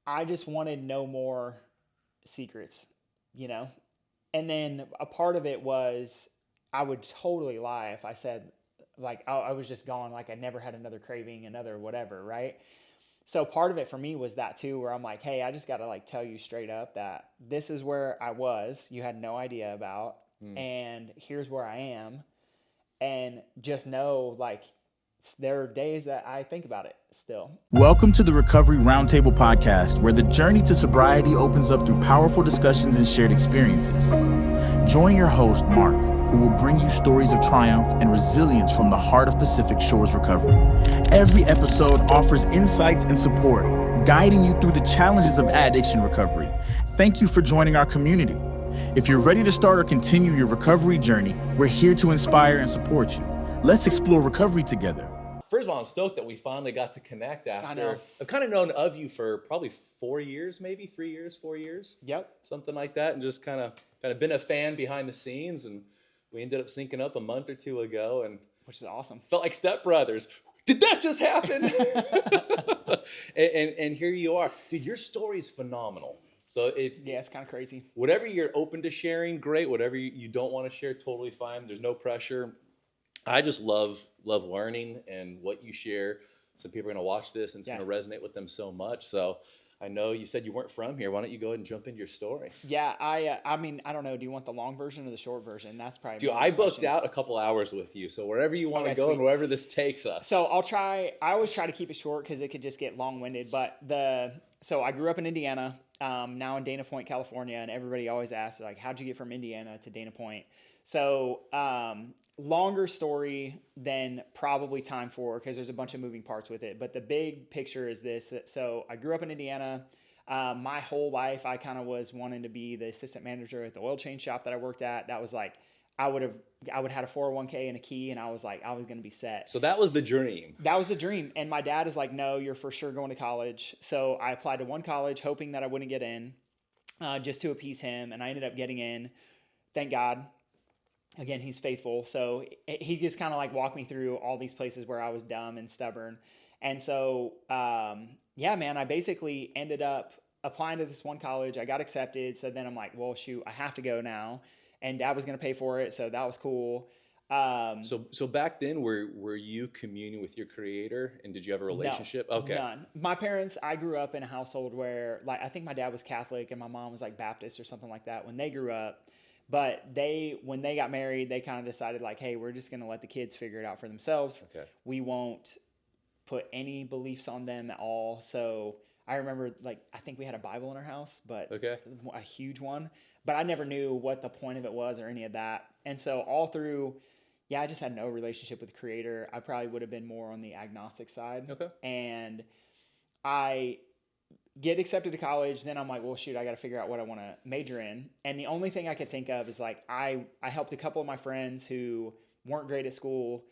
I just wanted no more secrets, you know? And then a part of it was I would totally lie if I said, like, I was just gone, like I never had another craving, another whatever, right? So part of it for me was that too, where I'm like, hey, I just got to like tell you straight up that this is where I was, you had no idea about, and here's where I am. And just know, like, there are days that I think about it still. Welcome to the Recovery Roundtable podcast, where the journey to sobriety opens up through powerful discussions and shared experiences. Join your host, Mark, who will bring you stories of triumph and resilience from the heart of Pacific Shores recovery. Every episode offers insights and support, guiding you through the challenges of addiction recovery. Thank you for joining our community. If you're ready to start or continue your recovery journey, we're here to inspire and support you. Let's explore recovery together. First of all, I'm stoked that we finally got to connect after. I know. I've kind of known of you for probably 4 years, maybe 3 years, 4 years. Yep. Something like that, and just kind of been a fan behind the scenes, and we ended up syncing up a month or two ago, and Which is awesome. felt like stepbrothers. Did that just happen? and here you are, dude. Your story is phenomenal. So Yeah, it's kind of crazy. whatever you're open to sharing, great. Whatever you don't want to share, totally fine. There's no pressure. I just love learning and what you share. Some people are going to watch this and it's going to resonate with them so much. So I know you said you weren't from here. Why don't you go ahead and jump into your story? Yeah, I mean, I don't know. Do you want the long version or the short version? That's probably Dude, more I the booked question. out a couple hours with you. So wherever you want to Okay, go sweet. and wherever this takes us. So I always try to keep it short because it could just get long-winded. But so I grew up in Indiana, now in Dana Point, California, and everybody always asks, like, how'd you get from Indiana to Dana Point? So longer story than probably time for, because there's a bunch of moving parts with it. But the big picture is this. So I grew up in Indiana. My whole life, I kind of was wanting to be the assistant manager at the oil change shop that I worked at. That was like, I would had a 401k and a key, and I was like, I was going to be set. So that was the dream. That was the dream. And my dad is like, no, you're for sure going to college. So I applied to one college hoping that I wouldn't get in, just to appease him. And I ended up getting in. Thank God. Again, he's faithful. So he just kind of like walked me through all these places where I was dumb and stubborn. And so, yeah, man, I basically ended up applying to this one college. I got accepted. So then I'm like, well, shoot, I have to go now. And dad was going to pay for it. So that was cool. So back then, were you communing with your creator, and did you have a relationship? No, Okay. none. My parents, I grew up in a household where, like, I think my dad was Catholic and my mom was like Baptist or something like that when they grew up. But when they got married, they kind of decided like, hey, we're just going to let the kids figure it out for themselves. Okay. We won't put any beliefs on them at all. So I remember, like, I think we had a Bible in our house, but a huge one. But I never knew what the point of it was or any of that. And so all through, I just had no relationship with the creator. I probably would have been more on the agnostic side. Okay. And I get accepted to college. Then I'm like, well, shoot, I got to figure out what I want to major in. And the only thing I could think of is like, I helped a couple of my friends who weren't great at school,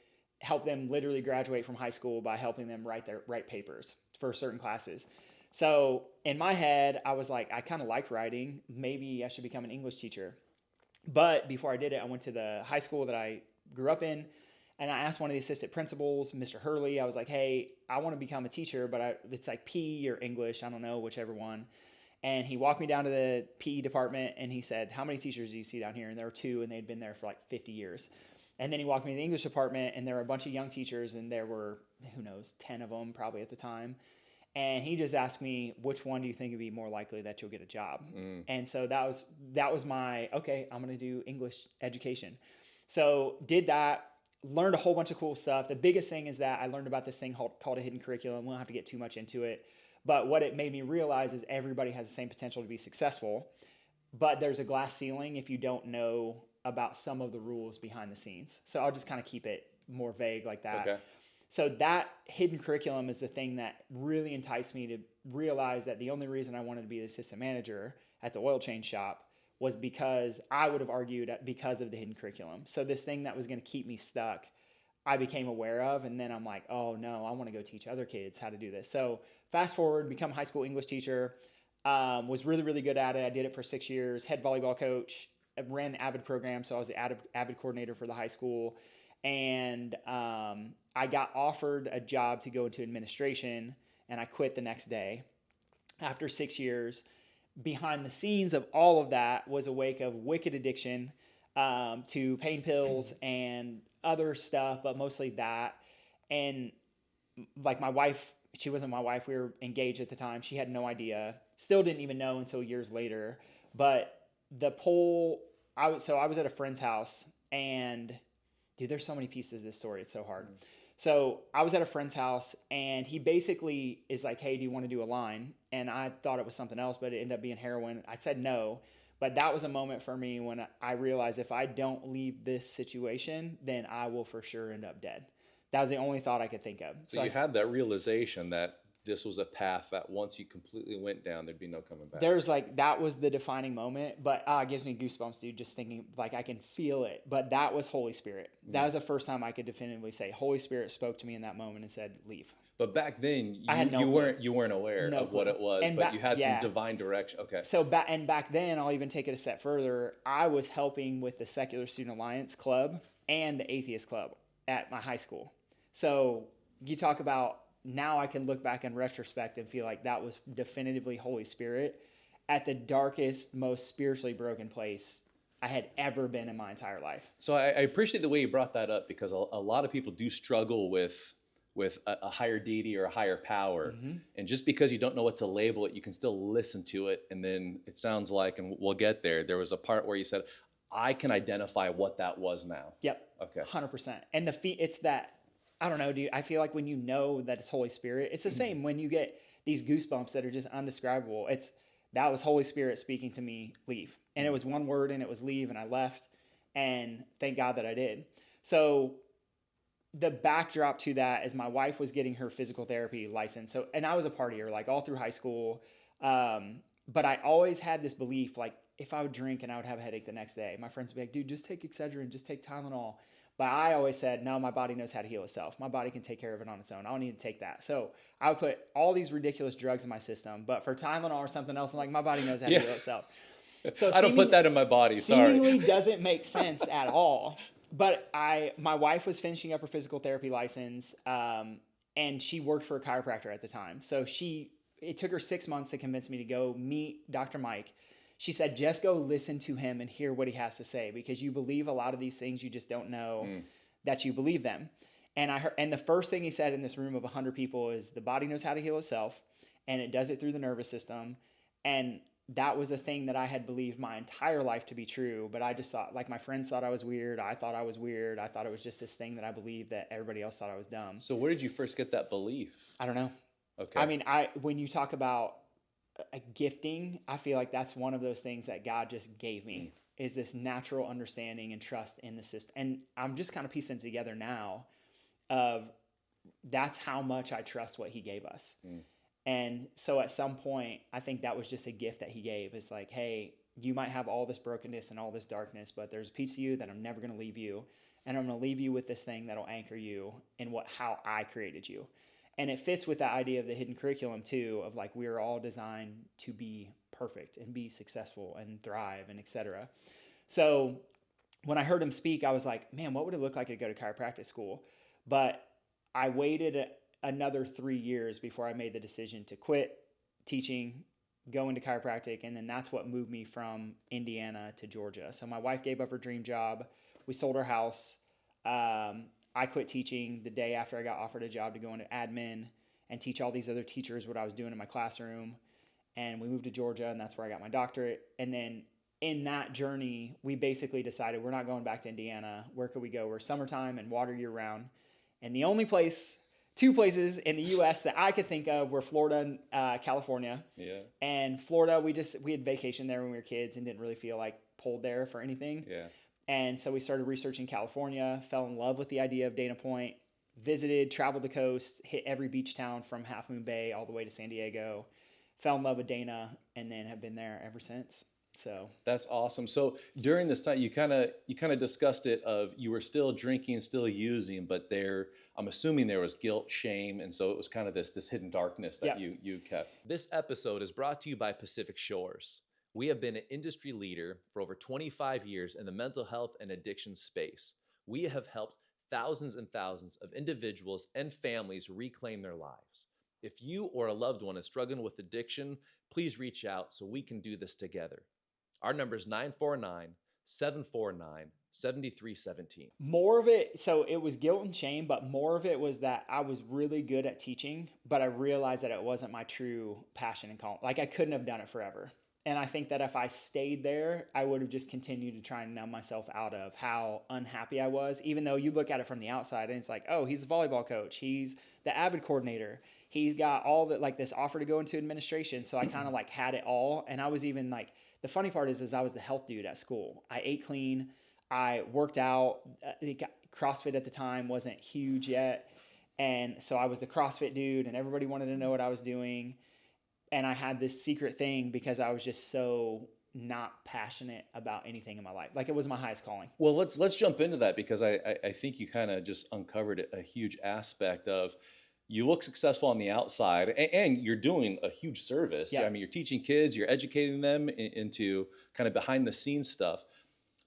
help them literally graduate from high school by helping them write papers for certain classes. So in my head, I was like, I kind of like writing. Maybe I should become an English teacher. But before I did it, I went to the high school that I grew up in, and I asked one of the assistant principals, Mr. Hurley, I was like, hey, I want to become a teacher, but it's like PE or English, I don't know, whichever one. And he walked me down to the PE department, and he said, how many teachers do you see down here? And there were 2, and they'd been there for like 50 years. And then he walked me to the English department, and there were a bunch of young teachers, and there were, who knows, 10 of them probably at the time. And he just asked me, which one do you think would be more likely that you'll get a job? And so that was my, okay, I'm going to do English education. So did that, learned a whole bunch of cool stuff. The biggest thing is that I learned about this thing called a hidden curriculum. We don't have to get too much into it. But what it made me realize is everybody has the same potential to be successful, but there's a glass ceiling if you don't know about some of the rules behind the scenes. So I'll just kind of keep it more vague like that. Okay. So that hidden curriculum is the thing that really enticed me to realize that the only reason I wanted to be the assistant manager at the oil change shop was because I would have argued because of the hidden curriculum. So this thing that was going to keep me stuck, I became aware of, and then I'm like, oh no, I want to go teach other kids how to do this. So fast forward, become a high school English teacher, was really, really good at it. I did it for 6 years, head volleyball coach, I ran the AVID program, so I was the AVID coordinator for the high school. And I got offered a job to go into administration, and I quit the next day. after 6 years, behind the scenes of all of that was a wake of wicked addiction to pain pills and other stuff, but mostly that. And like my wife, she wasn't my wife. We were engaged at the time. She had no idea. Still didn't even know until years later. But I was at a friend's house, and dude, there's so many pieces of this story. It's so hard. So I was at a friend's house, and he basically is like, hey, do you want to do a line? And I thought it was something else, but it ended up being heroin. I said no. But that was a moment for me when I realized if I don't leave this situation, then I will for sure end up dead. That was the only thought I could think of. So you had that realization that this was a path that once you completely went down, there'd be no coming back. That was the defining moment, but it gives me goosebumps, dude, just thinking, like, I can feel it. But that was Holy Spirit. That was the first time I could definitively say Holy Spirit spoke to me in that moment and said, leave. But back then, you weren't aware of what it was, but you had some divine direction. Okay. So back then, I'll even take it a step further. I was helping with the Secular Student Alliance Club and the Atheist Club at my high school. So you talk about, now I can look back in retrospect and feel like that was definitively Holy Spirit at the darkest, most spiritually broken place I had ever been in my entire life. So I appreciate the way you brought that up, because a lot of people do struggle with a higher deity or a higher power. Mm-hmm. And just because you don't know what to label it, you can still listen to it. And then it sounds like, and we'll get there was a part where you said, I can identify what that was now. Yep. Okay. 100%. And it's that, I don't know, dude. I feel like when you know that it's Holy Spirit, it's the same when you get these goosebumps that are just undescribable. That was Holy Spirit speaking to me, leave. And it was one word, and it was leave, and I left. And thank God that I did. So the backdrop to that is my wife was getting her physical therapy license. So, and I was a partier, like all through high school. But I always had this belief, like if I would drink and I would have a headache the next day, my friends would be like, dude, just take Excedrin, just take Tylenol. But I always said, no, my body knows how to heal itself. My body can take care of it on its own. I don't need to take that. So I would put all these ridiculous drugs in my system, but for Tylenol or something else, I'm like, my body knows how to heal itself. So I don't put that in my body. Sorry. Seemingly doesn't make sense at all. But my wife was finishing up her physical therapy license, and she worked for a chiropractor at the time. So it took her 6 months to convince me to go meet Dr. Mike. She said, just go listen to him and hear what he has to say, because you believe a lot of these things, you just don't know that you believe them. And the first thing he said in this room of 100 people is the body knows how to heal itself, and it does it through the nervous system. And that was a thing that I had believed my entire life to be true, but I just thought, like, my friends thought I was weird. I thought I was weird. I thought it was just this thing that I believed that everybody else thought I was dumb. So where did you first get that belief? I don't know. Okay. I mean, when you talk about a gifting, I feel like that's one of those things that God just gave me, is this natural understanding and trust in the system. And I'm just kind of piecing it together now of that's how much I trust what he gave us. And so at some point, I think that was just a gift that he gave. It's like, hey, you might have all this brokenness and all this darkness, but there's a piece of you that I'm never going to leave you. And I'm going to leave you with this thing that'll anchor you in how I created you. And it fits with the idea of the hidden curriculum too, of like, we're all designed to be perfect and be successful and thrive and et cetera. So when I heard him speak, I was like, man, what would it look like to go to chiropractic school? But I waited another 3 years before I made the decision to quit teaching, go into chiropractic. And then that's what moved me from Indiana to Georgia. So my wife gave up her dream job. We sold our house. I quit teaching the day after I got offered a job to go into admin and teach all these other teachers what I was doing in my classroom. And we moved to Georgia, and that's where I got my doctorate. And then in that journey, we basically decided we're not going back to Indiana. Where could we go? We're summertime and water year round. And the only two places in the U.S. that I could think of were Florida and California. Yeah. And Florida, we had vacation there when we were kids and didn't really feel like pulled there for anything. Yeah. And so we started researching California, fell in love with the idea of Dana Point, traveled the coast, hit every beach town from Half Moon Bay all the way to San Diego, fell in love with Dana, and then have been there ever since. So that's awesome. So during this time, you kind of discussed it of you were still drinking, still using, but I'm assuming there was guilt, shame, and so it was kind of this hidden darkness that you kept. This episode is brought to you by Pacific Shores. We have been an industry leader for over 25 years in the mental health and addiction space. We have helped thousands and thousands of individuals and families reclaim their lives. If you or a loved one is struggling with addiction, please reach out so we can do this together. Our number is 949-749-7317. More of it, so it was guilt and shame, but more of it was that I was really good at teaching, but I realized that it wasn't my true passion and calling. Like I couldn't have done it forever. And I think that if I stayed there, I would have just continued to try and numb myself out of how unhappy I was, even though you look at it from the outside and it's like, oh, he's a volleyball coach. He's the Avid coordinator. He's got all the, like this offer to go into administration. So I kind of like had it all. And I was even like, the funny part is I was the health dude at school. I ate clean. I worked out. I think CrossFit at the time wasn't huge yet. And so I was the CrossFit dude and everybody wanted to know what I was doing. And I had this secret thing because I was just so not passionate about anything in my life. Like it was my highest calling. Well, let's jump into that because I think you kind of just uncovered a huge aspect of you look successful on the outside and you're doing a huge service. Yeah. I mean, you're teaching kids, you're educating them into kind of behind the scenes stuff.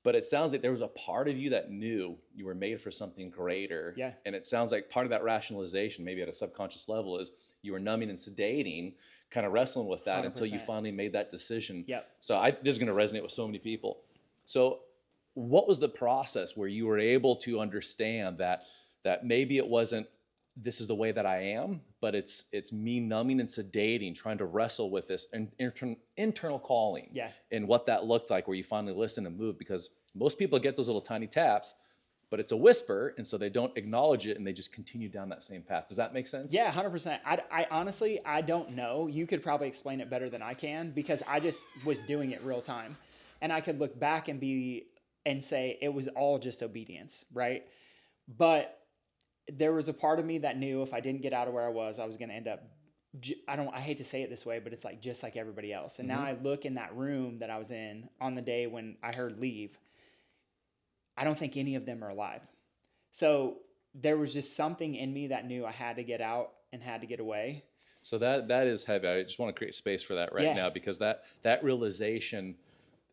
But it sounds like there was a part of you that knew you were made for something greater. Yeah. And it sounds like part of that rationalization, maybe at a subconscious level, is you were numbing and sedating, kind of wrestling with that 100%. until you finally made that decision. Yep. So this is going to resonate with so many people. So what was the process where you were able to understand that maybe it wasn't, this is the way that I am, but it's me numbing and sedating, trying to wrestle with this internal calling, Yeah. and what that looked like, where you finally listen and move, because most people get those little tiny taps, but it's a whisper, and so they don't acknowledge it, and they just continue down that same path. Does that make sense? Yeah, 100%. I honestly, I don't know. You could probably explain it better than I can because I just was doing it real time. And I could look back and say it was all just obedience, right? But there was a part of me that knew if I didn't get out of where I was going to end up, I hate to say it this way, but it's like just like everybody else. And now I look in that room that I was in on the day when I heard leave, I don't think any of them are alive. So there was just something in me that knew I had to get out and had to get away. So that is heavy. I just want to create space for that now, because that realization,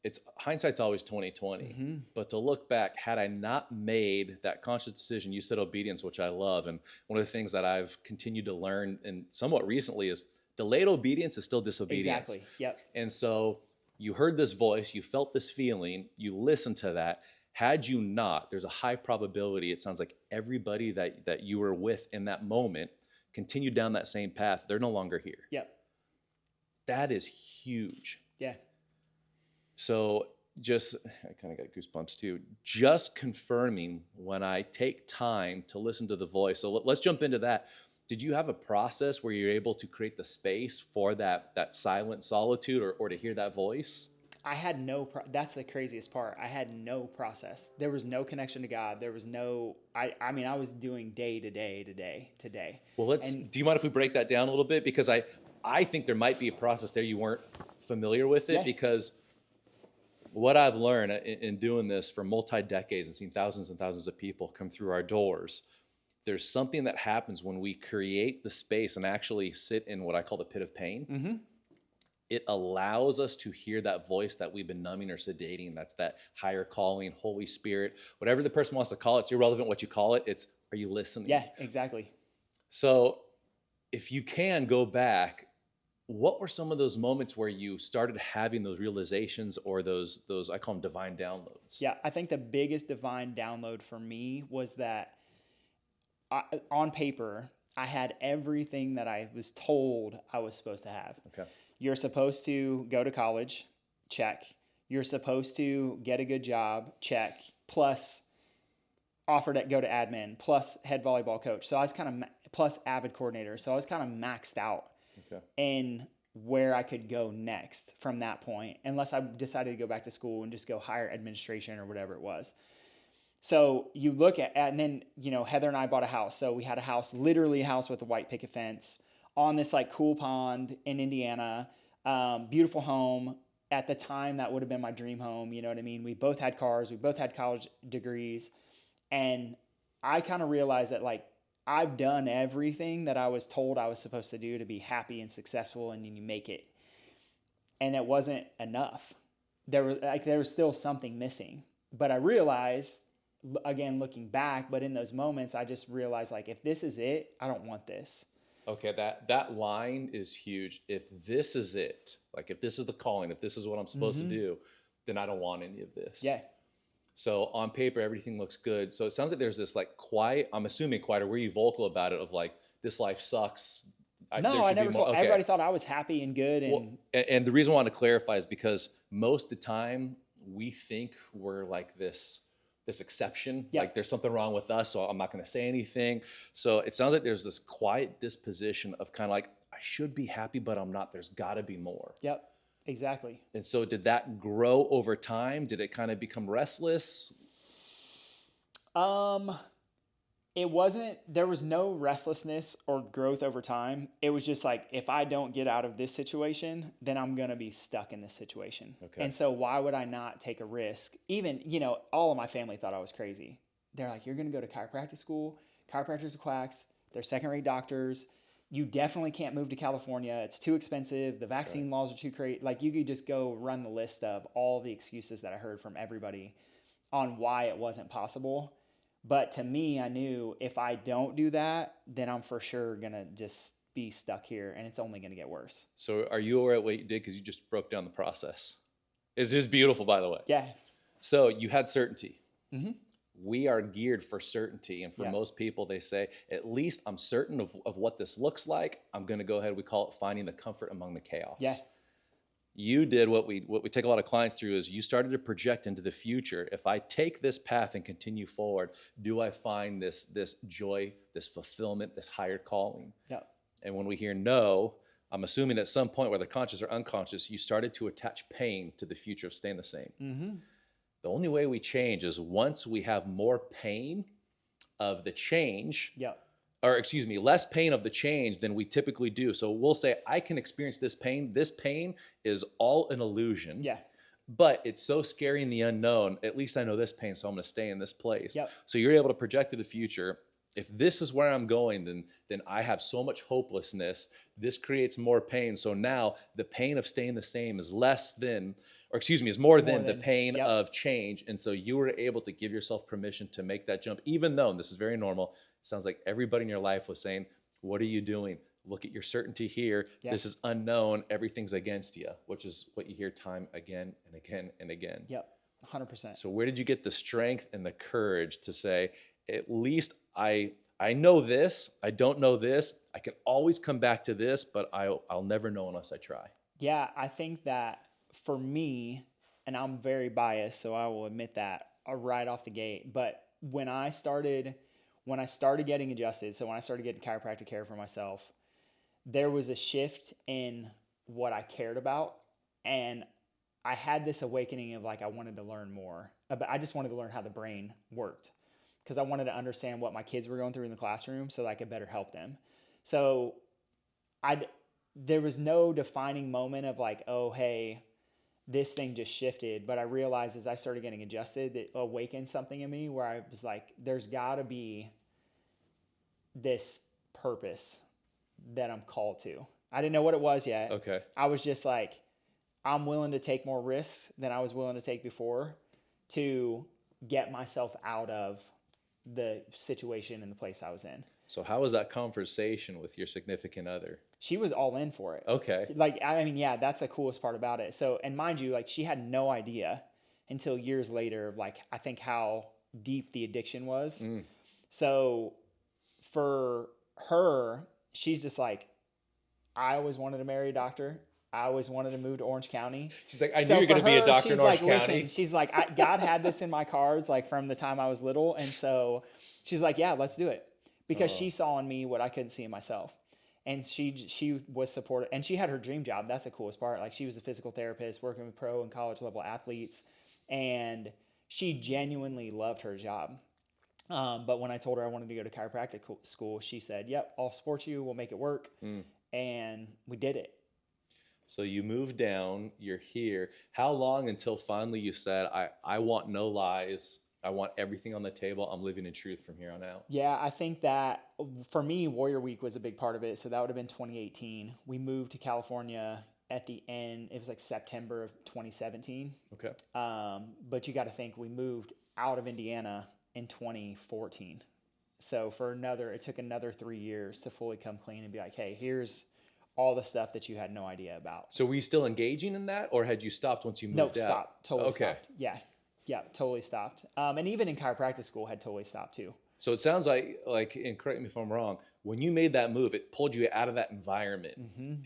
it's hindsight's always 20/20. But to look back, had I not made that conscious decision, you said obedience, which I love. And one of the things that I've continued to learn and somewhat recently is delayed obedience is still disobedience. Exactly. Yep. And so you heard this voice, you felt this feeling, you listened to that. Had you not, there's a high probability, it sounds like everybody that you were with in that moment continued down that same path. They're no longer here. Yep. That is huge. Yeah. So I kind of got goosebumps too. Just confirming when I take time to listen to the voice. So let's jump into that. Did you have a process where you're able to create the space for that silent solitude or to hear that voice? I had that's the craziest part. I had no process. There was no connection to God. There was no, I mean, I was doing day to day. Well, do you mind if we break that down a little bit? Because I think there might be a process there you weren't familiar with it, because what I've learned in doing this for multi-decades and seeing thousands and thousands of people come through our doors, there's something that happens when we create the space and actually sit in what I call the pit of pain. It allows us to hear that voice that we've been numbing or sedating. That's that higher calling, Holy Spirit, whatever the person wants to call it. It's irrelevant what you call it. It's, are you listening? Yeah, exactly. So if you can go back, what were some of those moments where you started having those realizations or those I call them divine downloads? Yeah, I think the biggest divine download for me was that on paper, I had everything that I was told I was supposed to have. Okay. You're supposed to go to college, check. You're supposed to get a good job, check. Plus offer to go to admin, plus head volleyball coach. So I was kind of, plus Avid coordinator. So I was kind of maxed out in where I could go next from that point, unless I decided to go back to school and just go higher administration or whatever it was. So you look at, and then, Heather and I bought a house. So we had a house, literally a house with a white picket fence on this like cool pond in Indiana, beautiful home. At the time, that would have been my dream home. You know what I mean? We both had cars. We both had college degrees. And I kind of realized that like, I've done everything that I was told I was supposed to do to be happy and successful, and then you make it. And it wasn't enough. There was still something missing. But I realized, again, looking back, but in those moments, I just realized like, if this is it, I don't want this. Okay, that line is huge. If this is it, like if this is the calling, if this is what I'm supposed to do, then I don't want any of this. Yeah. So on paper, everything looks good. So it sounds like there's this like quiet, I'm assuming quiet, or were you vocal about it of like, this life sucks? No, I never told. Okay. Everybody thought I was happy and good. And Well, and the reason I want to clarify is because most of the time we think we're like this exception. Yep. Like there's something wrong with us, so I'm not going to say anything. So it sounds like there's this quiet disposition of kind of like, I should be happy, but I'm not. There's got to be more. Yep, exactly. And so did that grow over time? Did it kind of become restless? There was no restlessness or growth over time. It was just like, if I don't get out of this situation, then I'm going to be stuck in this situation. Okay. And so why would I not take a risk? Even, all of my family thought I was crazy. They're like, you're going to go to chiropractic school. Chiropractors are quacks. They're second-rate doctors. You definitely can't move to California. It's too expensive. The vaccine laws are too crazy. Like, you could just go run the list of all the excuses that I heard from everybody on why it wasn't possible. But to me, I knew if I don't do that, then I'm for sure going to just be stuck here, and it's only going to get worse. So are you aware of what you did? Because you just broke down the process. It's just beautiful, by the way. Yeah. So you had certainty. Mm-hmm. We are geared for certainty. And for most people, they say, at least I'm certain of what this looks like. I'm going to go ahead. We call it finding the comfort among the chaos. Yeah. You did what we take a lot of clients through is you started to project into the future. If I take this path and continue forward, do I find this joy, this fulfillment, this higher calling? Yeah. And when we hear no, I'm assuming at some point, whether conscious or unconscious, you started to attach pain to the future of staying the same. Mm-hmm. The only way we change is once we have more pain of the change. Yeah. Or excuse me, less pain of the change than we typically do. So we'll say, I can experience this pain. This pain is all an illusion. Yeah. But it's so scary in the unknown. At least I know this pain, so I'm going to stay in this place. Yep. So you're able to project to the future. If this is where I'm going, then I have so much hopelessness. This creates more pain. So now the pain of staying the same is more than the pain of change. And so you were able to give yourself permission to make that jump, even though, and this is very normal, it sounds like everybody in your life was saying, what are you doing? Look at your certainty here. Yeah. This is unknown. Everything's against you, which is what you hear time again and again and again. Yep, 100%. So where did you get the strength and the courage to say, at least I know this, I don't know this, I can always come back to this, but I'll never know unless I try? Yeah, I think that for me, and I'm very biased, so I will admit that right off the gate, but when I started getting adjusted, so when I started getting chiropractic care for myself, there was a shift in what I cared about. And I had this awakening of like, I wanted to learn more. I just wanted to learn how the brain worked because I wanted to understand what my kids were going through in the classroom so that I could better help them. So there was no defining moment of like, oh, hey, this thing just shifted. But I realized as I started getting adjusted, it awakened something in me where I was like, there's got to be this purpose that I'm called to. I didn't know what it was yet. Okay. I was just like, I'm willing to take more risks than I was willing to take before to get myself out of the situation and the place I was in. So how was that conversation with your significant other? She was all in for it. Okay. Like, I mean, yeah, that's the coolest part about it. So, and mind you, like she had no idea until years later, like I think how deep the addiction was. Mm. So for her, she's just like, I always wanted to marry a doctor. I always wanted to move to Orange County. She's like, I knew you were going to be a doctor in Orange County. Listen, she's like, God had this in my cards, like from the time I was little. And so she's like, yeah, let's do it. Because she saw in me what I couldn't see in myself. And she was supportive. And she had her dream job. That's the coolest part. Like she was a physical therapist working with pro and college level athletes. And she genuinely loved her job. But when I told her I wanted to go to chiropractic school, she said, yep, I'll support you. We'll make it work. Mm. And we did it. So you moved down, you're here. How long until finally you said, I want no lies. I want everything on the table. I'm living in truth from here on out. Yeah, I think that for me, Warrior Week was a big part of it. So that would have been 2018. We moved to California at the end. It was like September of 2017. Okay. But you got to think we moved out of Indiana in 2014. So it took another 3 years to fully come clean and be like, hey, here's all the stuff that you had no idea about. So were you still engaging in that, or had you stopped once you moved out? Nope, stopped. Totally Okay. stopped. Yeah, totally stopped. And even in chiropractic school had totally stopped too. So it sounds like, and correct me if I'm wrong, when you made that move, it pulled you out of that environment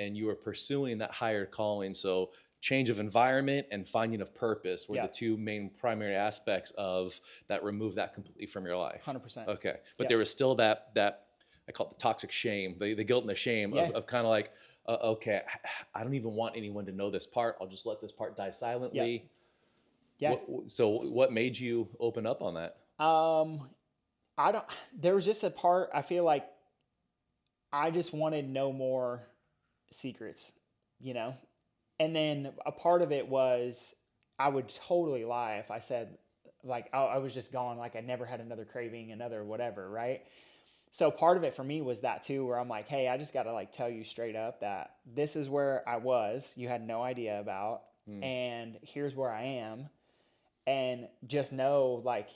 and you were pursuing that higher calling. So change of environment and finding of purpose were the two main primary aspects of that. Remove that completely from your life. 100%. Okay. But there was still that I call it the toxic shame, the guilt and the shame of kind of like, okay, I don't even want anyone to know this part. I'll just let this part die silently. Yeah. So what made you open up on that? There was just a part, I feel like I just wanted no more secrets, And then a part of it was I would totally lie if I said like, I was just gone, like I never had another craving, another whatever, right? So part of it for me was that too, where I'm like, hey, I just got to like tell you straight up that this is where I was, you had no idea about, and here's where I am. And just know, like,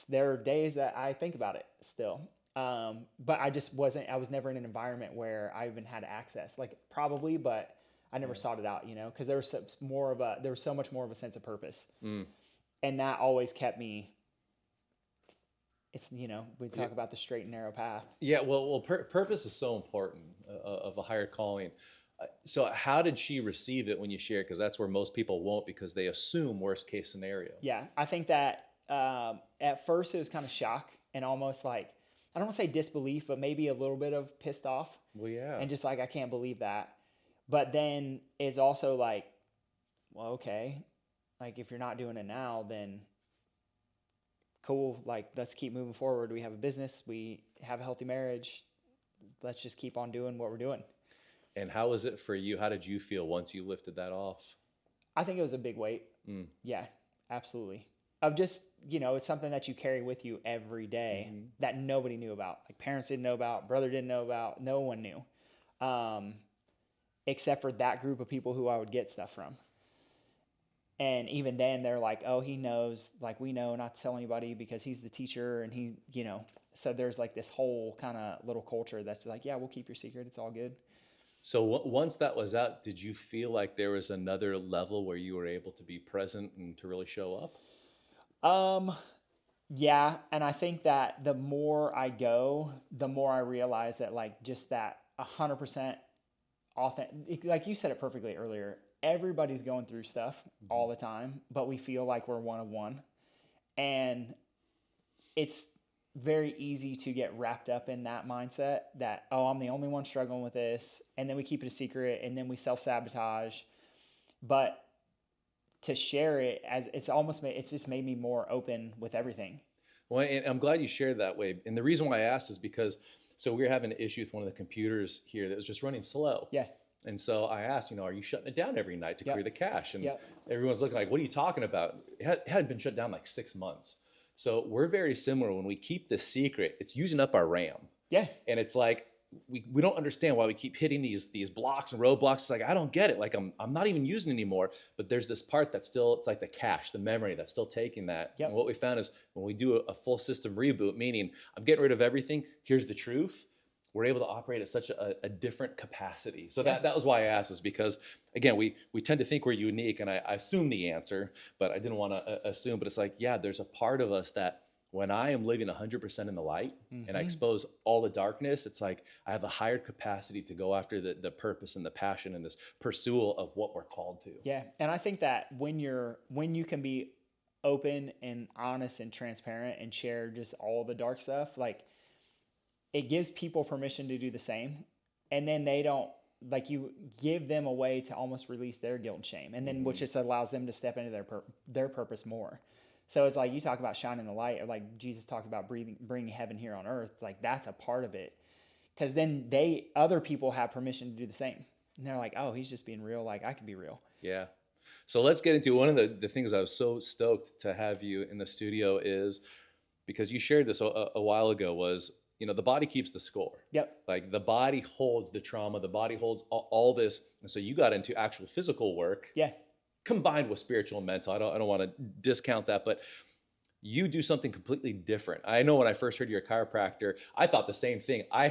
there are days that I think about it still. But I was never in an environment where I even had access, like probably, but I never sought it out, because there was so much more of a sense of purpose. And that always kept me, we talk about the straight and narrow path. Yeah. Well, purpose is so important of a higher calling. So how did she receive it when you shared? Because that's where most people won't, because they assume worst case scenario. Yeah. I think that at first it was kind of shock and almost like, I don't want to say disbelief, but maybe a little bit of pissed off. Well, yeah. And just like, I can't believe that. But then it's also like, well, okay. Like if you're not doing it now, then cool. Like let's keep moving forward. We have a business. We have a healthy marriage. Let's just keep on doing what we're doing. And how was it for you? How did you feel once you lifted that off? I think it was a big weight. Yeah, absolutely. Of just, it's something that you carry with you every day that nobody knew about. Like parents didn't know about, brother didn't know about, no one knew. Except for that group of people who I would get stuff from. And even then they're like, oh, he knows, like we know not to tell anybody because he's the teacher and he, so there's like this whole kind of little culture that's like, yeah, we'll keep your secret. It's all good. So once that was out, did you feel like there was another level where you were able to be present and to really show up? Yeah. And I think that the more I go, the more I realize that like just that 100% authentic, like you said it perfectly earlier, everybody's going through stuff all the time, but we feel like we're one of one. And it's very easy to get wrapped up in that mindset that, oh, I'm the only one struggling with this. And then we keep it a secret and then we self-sabotage. But to share it it's just made me more open with everything. Well, and I'm glad you shared that way. And the reason why I asked is because, so we were having an issue with one of the computers here that was just running slow. Yeah. And so I asked, are you shutting it down every night to clear the cache? And Yep. everyone's looking like, what are you talking about? It hadn't been shut down like 6 months. So we're very similar. When we keep this secret, it's using up our RAM. Yeah. And it's like, we don't understand why we keep hitting these blocks and roadblocks. It's like, I don't get it. Like I'm not even using it anymore, but there's this part that's still, it's like the cache, the memory that's still taking that. Yep. And what we found is when we do a full system reboot, meaning I'm getting rid of everything, here's the truth, we're able to operate at such a different capacity. So that was why I asked, is because again, we tend to think we're unique, and I assume the answer, but I didn't want to assume, but it's like, yeah, there's a part of us that when I am living 100% in the light and I expose all the darkness, it's like I have a higher capacity to go after the purpose and the passion and this pursuit of what we're called to. Yeah. And I think that when you can be open and honest and transparent and share just all the dark stuff, like it gives people permission to do the same. And then they don't, like you give them a way to almost release their guilt and shame. And then which just allows them to step into their purpose more. So it's like you talk about shining the light, or like Jesus talked about bringing heaven here on earth. Like that's a part of it, because then other people have permission to do the same, and they're like, "Oh, he's just being real. Like I can be real." Yeah. So let's get into one of the things I was so stoked to have you in the studio is because you shared this a while ago. Was the body keeps the score. Yep. Like the body holds the trauma. The body holds all this, and so you got into actual physical work. Yeah. Combined with spiritual and mental. I don't want to discount that, but you do something completely different. I know when I first heard you're a chiropractor, I thought the same thing. I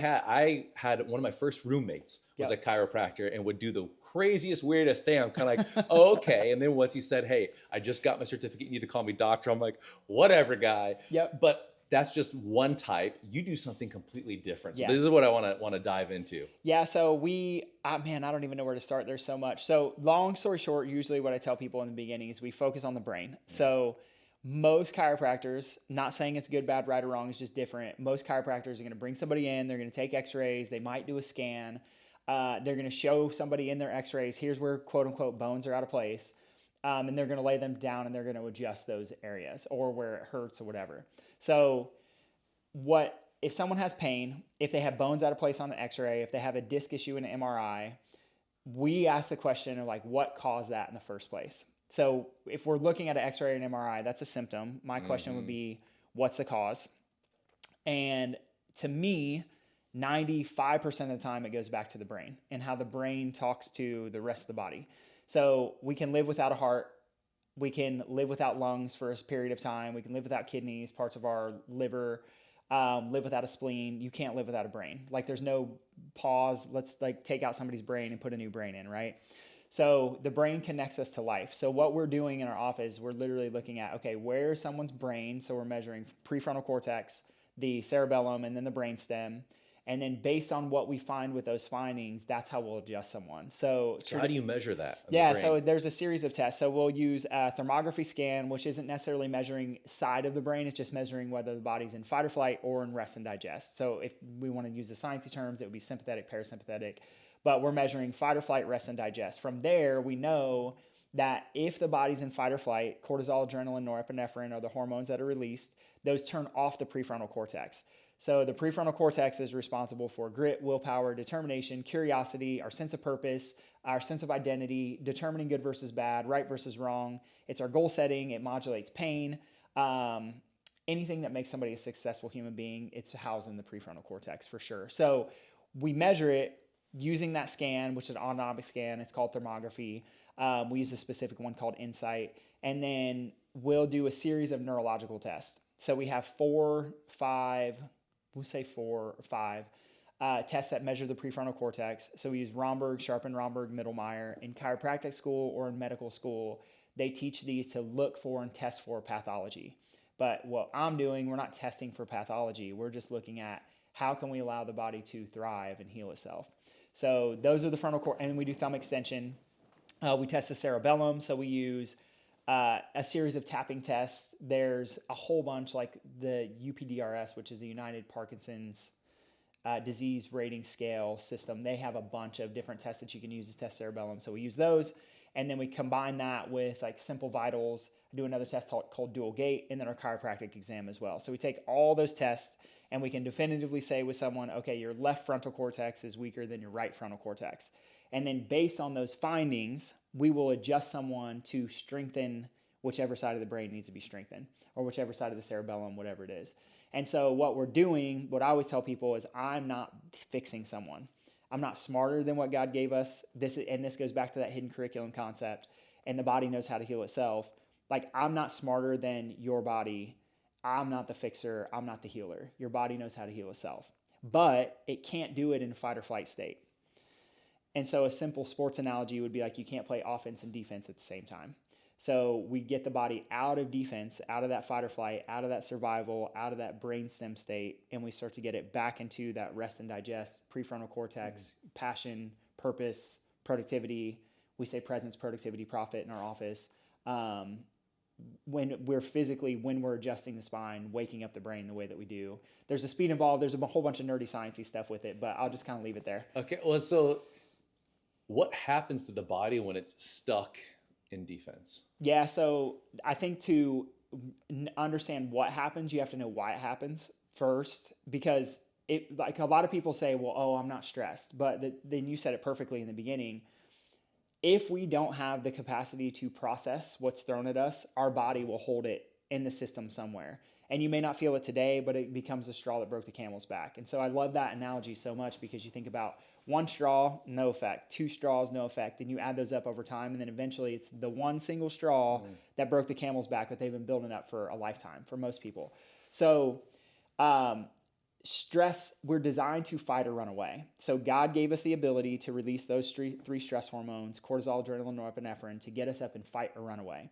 had one of my first roommates was a chiropractor and would do the craziest, weirdest thing. I'm kind of like, oh, okay. And then once he said, hey, I just got my certificate, you need to call me doctor. I'm like, whatever, guy. Yep. But that's just one type. You do something completely different. So Yeah. this is what I want to dive into. Yeah. So man, I don't even know where to start. There's so much. So long story short, usually what I tell people in the beginning is we focus on the brain. So most chiropractors, not saying it's good, bad, right, or wrong, it's just different. Most chiropractors are going to bring somebody in, they're going to take x-rays, they might do a scan, they're going to show somebody in their x-rays, here's where quote unquote bones are out of place, and they're going to lay them down and they're going to adjust those areas or where it hurts or whatever. So if someone has pain, if they have bones out of place on an x-ray, if they have a disc issue in an MRI, we ask the question of like, what caused that in the first place? So if we're looking at an x-ray and MRI, that's a symptom. My question would be, what's the cause? And to me, 95% of the time it goes back to the brain and how the brain talks to the rest of the body. So we can live without a heart. We can live without lungs for a period of time. We can live without kidneys, parts of our liver, live without a spleen. You can't live without a brain. Like there's no pause. Let's like take out somebody's brain and put a new brain in, right? So the brain connects us to life. So what we're doing in our office, we're literally looking at, okay, where's someone's brain? So we're measuring prefrontal cortex, the cerebellum, and then the brainstem. And then based on what we find with those findings, that's how we'll adjust someone. So how do you measure that? Yeah, so there's a series of tests. So we'll use a thermography scan, which isn't necessarily measuring side of the brain. It's just measuring whether the body's in fight or flight or in rest and digest. So if we want to use the sciencey terms, it would be sympathetic, parasympathetic. But we're measuring fight or flight, rest, and digest. From there, we know that if the body's in fight or flight, cortisol, adrenaline, norepinephrine are the hormones that are released. Those turn off the prefrontal cortex. So the prefrontal cortex is responsible for grit, willpower, determination, curiosity, our sense of purpose, our sense of identity, determining good versus bad, right versus wrong. It's our goal setting. It modulates pain. Anything that makes somebody a successful human being, it's housed in the prefrontal cortex for sure. So we measure it using that scan, which is an autonomic scan. It's called thermography. We use a specific one called Insight. And then we'll do a series of neurological tests. So we have 4 or 5 tests that measure the prefrontal cortex. So we use Romberg, Sharpen, Romberg, Middlemeyer. In chiropractic school or in medical school, they teach these to look for and test for pathology. But what I'm doing, we're not testing for pathology. We're just looking at how can we allow the body to thrive and heal itself. So those are the frontal core, and we do thumb extension. We test the cerebellum, so we use a series of tapping tests. There's a whole bunch, like the UPDRS, which is the United Parkinson's Disease Rating Scale system. They have a bunch of different tests that you can use to test cerebellum, so we use those. And then we combine that with like simple vitals, do another test called dual gait, and then our chiropractic exam as well. So we take all those tests and we can definitively say with someone, okay, your left frontal cortex is weaker than your right frontal cortex. And then based on those findings, we will adjust someone to strengthen whichever side of the brain needs to be strengthened or whichever side of the cerebellum, whatever it is. And so what we're doing, what I always tell people is I'm not fixing someone. I'm not smarter than what God gave us. This goes back to that hidden curriculum concept, and the body knows how to heal itself. Like, I'm not smarter than your body. I'm not the fixer. I'm not the healer. Your body knows how to heal itself, but it can't do it in a fight or flight state. And so a simple sports analogy would be like you can't play offense and defense at the same time. So we get the body out of defense, out of that fight or flight, out of that survival, out of that brainstem state, and we start to get it back into that rest and digest, prefrontal cortex, passion, purpose, productivity. We say presence, productivity, profit in our office. When we're adjusting the spine, waking up the brain the way that we do. There's a speed involved. There's a whole bunch of nerdy sciencey stuff with it, but I'll just kind of leave it there. Okay, well, so what happens to the body when it's stuck in defense? Yeah, so I think to understand what happens, you have to know why it happens first, because like a lot of people say, well, I'm not stressed, but then you said it perfectly in the beginning. If we don't have the capacity to process what's thrown at us, our body will hold it in the system somewhere. And you may not feel it today, but it becomes the straw that broke the camel's back. And so I love that analogy so much because you think about One straw, no effect. Two straws, no effect. And you add those up over time, and then eventually it's the one single straw that broke the camel's back, but they've been building up for a lifetime for most people. So stress, we're designed to fight or run away. So God gave us the ability to release those three stress hormones, cortisol, adrenaline, norepinephrine, to get us up and fight or run away.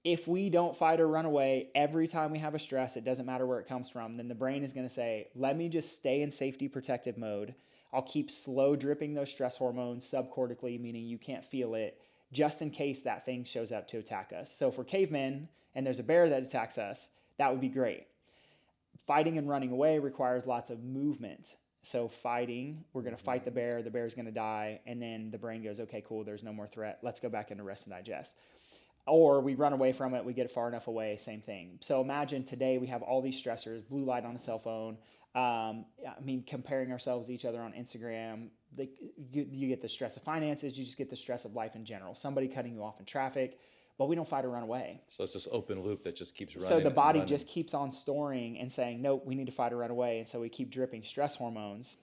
If we don't fight or run away every time we have a stress, it doesn't matter where it comes from, then the brain is going to say, let me just stay in safety protective mode. I'll keep slow dripping those stress hormones subcortically, meaning you can't feel it, just in case that thing shows up to attack us. So for cavemen and there's a bear that attacks us, that would be great. Fighting and running away requires lots of movement. So fighting, we're going to fight the bear's going to die, and then the brain goes, okay, cool, there's no more threat. Let's go back into rest and digest. Or we run away from it, we get far enough away, same thing. So imagine today we have all these stressors, blue light on a cell phone, comparing ourselves to each other on Instagram. You get the stress of finances, you just get the stress of life in general. Somebody cutting you off in traffic, but we don't fight or run away. So it's this open loop that just keeps running. So the body just keeps on storing and saying, nope, we need to fight or run away. And so we keep dripping stress hormones.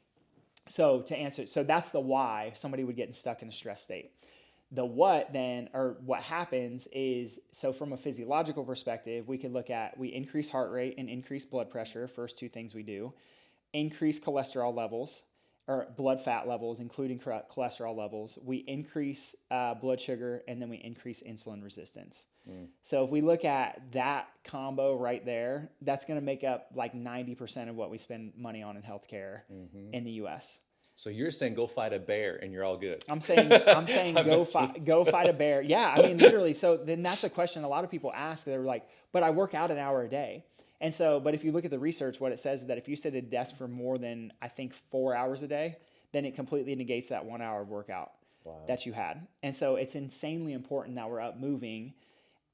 So that's the why somebody would get stuck in a stress state. The what then, or what happens is, so from a physiological perspective, we can look at, we increase heart rate and increase blood pressure, first two things we do, increase cholesterol levels, or blood fat levels, including cholesterol levels. We increase blood sugar, and then we increase insulin resistance. So if we look at that combo right there, that's going to make up like 90% of what we spend money on in healthcare in the U.S. So you're saying go fight a bear and you're all good. I'm saying go fight a bear. Yeah, I mean literally. So then that's a question a lot of people ask. They're like, but I work out an hour a day. And so, but if you look at the research, what it says is that if you sit at a desk for more than, I think, 4 hours a day, then it completely negates that 1 hour of workout that you had. And so it's insanely important that we're up moving.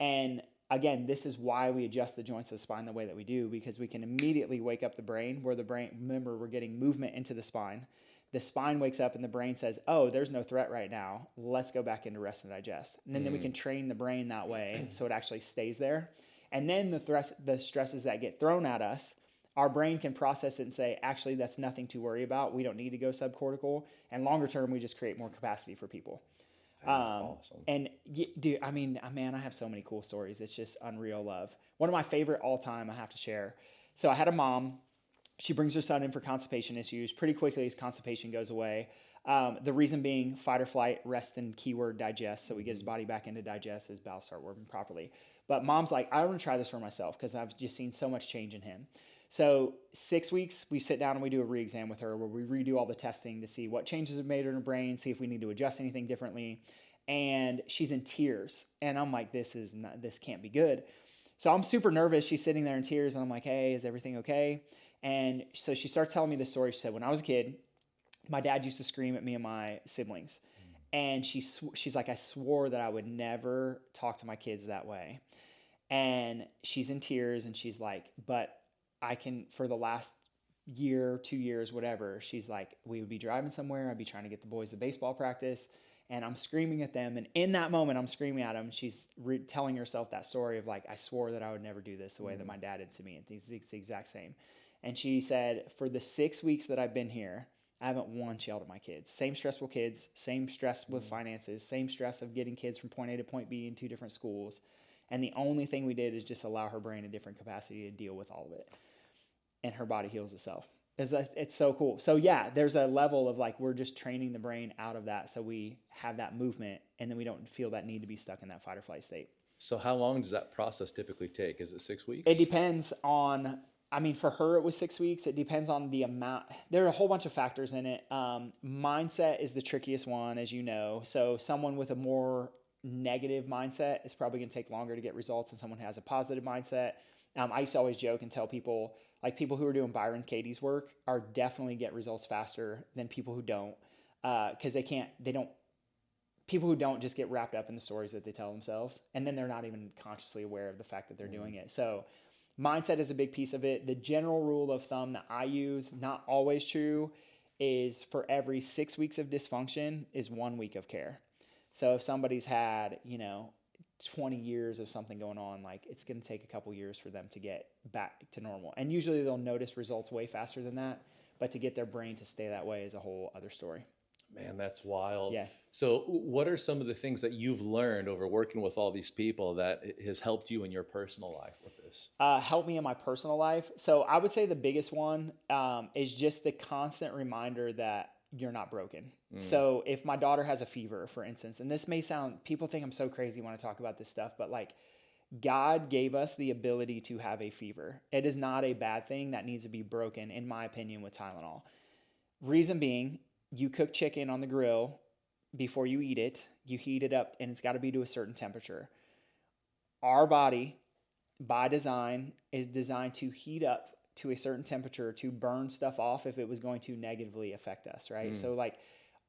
And again, this is why we adjust the joints of the spine the way that we do, because we can immediately wake up the brain, where the brain, remember, we're getting movement into the spine. The spine wakes up and the brain says, oh, there's no threat right now. Let's go back into rest and digest. And then we can train the brain that way so it actually stays there. And then the stresses that get thrown at us, our brain can process it and say, actually, that's nothing to worry about. We don't need to go subcortical. And longer term, we just create more capacity for people. That's awesome. And dude, I mean, man, I have so many cool stories. It's just unreal love. One of my favorite all time I have to share. So I had a mom. She brings her son in for constipation issues. Pretty quickly, his constipation goes away. The reason being fight or flight, rest, and keyword digest. So we get his body back into digest, his bowels start working properly. But mom's like, I want to try this for myself because I've just seen so much change in him. So 6 weeks, we sit down and we do a re-exam with her where we redo all the testing to see what changes have made in her brain, see if we need to adjust anything differently. And she's in tears. And I'm like, this can't be good. So I'm super nervous. She's sitting there in tears. And I'm like, hey, is everything okay? And so she starts telling me the story. She said, when I was a kid, my dad used to scream at me and my siblings. And she's like, I swore that I would never talk to my kids that way. And she's in tears and she's like, but I can, for the last year, 2 years, whatever, she's like, we would be driving somewhere. I'd be trying to get the boys to baseball practice. And I'm screaming at them. And in that moment, I'm screaming at them. She's telling herself that story of like, I swore that I would never do this the way that my dad did to me. It's the exact same. And she said, for the 6 weeks that I've been here, I haven't once yelled at my kids. Same stressful kids, same stress with finances, same stress of getting kids from point A to point B in 2 different schools. And the only thing we did is just allow her brain a different capacity to deal with all of it. And her body heals itself. It's so cool. So yeah, there's a level of like, we're just training the brain out of that. So we have that movement and then we don't feel that need to be stuck in that fight or flight state. So how long does that process typically take? Is it 6 weeks? It depends on, for her, it was 6 weeks. It depends on the amount. There are a whole bunch of factors in it. Mindset is the trickiest one, as you know. So someone with a more negative mindset is probably going to take longer to get results than someone who has a positive mindset. I used to always joke and tell people, like people who are doing Byron Katie's work are definitely get results faster than people who don't, because people who don't just get wrapped up in the stories that they tell themselves. And then they're not even consciously aware of the fact that they're doing it. So mindset is a big piece of it. The general rule of thumb that I use, not always true, is for every 6 weeks of dysfunction is 1 week of care. So if somebody's had, 20 years of something going on, like it's going to take a couple years for them to get back to normal. And usually they'll notice results way faster than that, but to get their brain to stay that way is a whole other story. Man, that's wild. Yeah. So what are some of the things that you've learned over working with all these people that has helped you in your personal life with this? Help me in my personal life. So I would say the biggest one is just the constant reminder that you're not broken. So if my daughter has a fever, for instance, and this may sound, people think I'm so crazy when I talk about this stuff, but like God gave us the ability to have a fever. It is not a bad thing that needs to be broken, in my opinion, with Tylenol. Reason being, you cook chicken on the grill before you eat it, you heat it up, and it's got to be to a certain temperature. Our body, by design, is designed to heat up to a certain temperature to burn stuff off if it was going to negatively affect us, right? So like